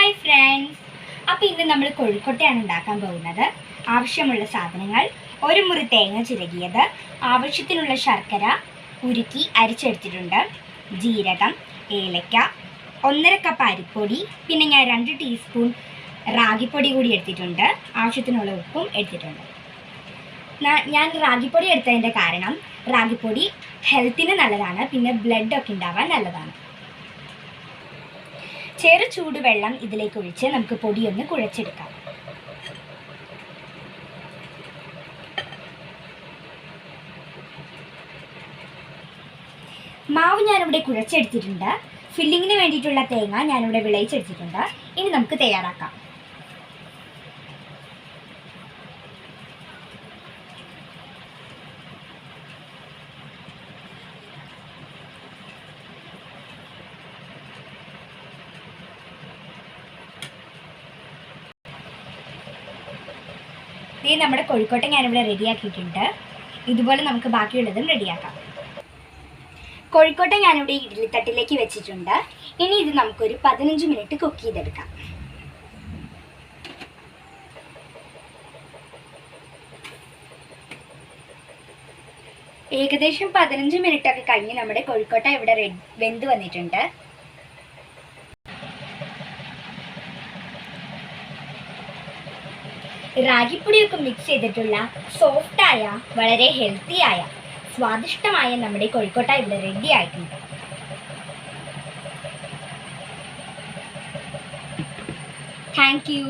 Hi friends, അപ്പോൾ ഇന്ന് നമ്മൾ കോഴിക്കോട്ടയാണ് ഉണ്ടാക്കാൻ പോകുന്നത്. ആവശ്യമുള്ള സാധനങ്ങൾ: ഒരു മുറി തേങ്ങ ചിരകിയത്, ആവശ്യത്തിനുള്ള ശർക്കര ഉരുക്കി അരിച്ചെടുത്തിട്ടുണ്ട്, ജീരകം, ഏലക്ക, 1.5 കപ്പ് അരിപ്പൊടി, പിന്നെ ഞാൻ 2 ടീസ്പൂൺ റാഗിപ്പൊടി കൂടി എടുത്തിട്ടുണ്ട്, ആവശ്യത്തിനുള്ള ഉപ്പും എടുത്തിട്ടുണ്ട്. ഞാൻ റാഗിപ്പൊടി എടുത്തതിൻ്റെ കാരണം റാഗിപ്പൊടി ഹെൽത്തിന് നല്ലതാണ്, പിന്നെ ബ്ലഡൊക്കെ ഉണ്ടാവാൻ നല്ലതാണ്. ചെറു ചൂടുവെള്ളം ഇതിലേക്ക് ഒഴിച്ച് നമുക്ക് പൊടിയൊന്ന് കുഴച്ചെടുക്കാം. മാവ് ഞാനിവിടെ കുഴച്ചെടുത്തിട്ടുണ്ട്. ഫില്ലിങ്ങിന് വേണ്ടിയിട്ടുള്ള തേങ്ങ ഞാനിവിടെ വിളയിച്ചെടുത്തിട്ടുണ്ട്. ഇനി നമുക്ക് തയ്യാറാക്കാം. ഇത് നമ്മുടെ കോഴിക്കോട്ട ഞാനിവിടെ റെഡിയാക്കിയിട്ടുണ്ട്. ഇതുപോലെ നമുക്ക് ബാക്കിയുള്ളതും റെഡിയാക്കാം. കോഴിക്കോട്ട ഞാനിവിടെ ഇഡ്ഡലിത്തട്ടിലേക്ക് വെച്ചിട്ടുണ്ട്. ഇനി ഇത് നമുക്കൊരു 15 മിനിറ്റ് കുക്ക് ചെയ്തെടുക്കാം. ഏകദേശം 15 മിനിറ്റൊക്കെ കഴിഞ്ഞ് നമ്മുടെ കോഴിക്കോട്ട ഇവിടെ വെന്ത് വന്നിട്ടുണ്ട്. റാഗിപ്പൊടിയൊക്കെ മിക്സ് ചെയ്തിട്ടുള്ള സോഫ്റ്റായ, വളരെ ഹെൽത്തിയായ, സ്വാദിഷ്ടമായ നമ്മുടെ കോഴിക്കോട്ട ഇവിടെ റെഡി ആയിട്ടുണ്ട്. Thank you.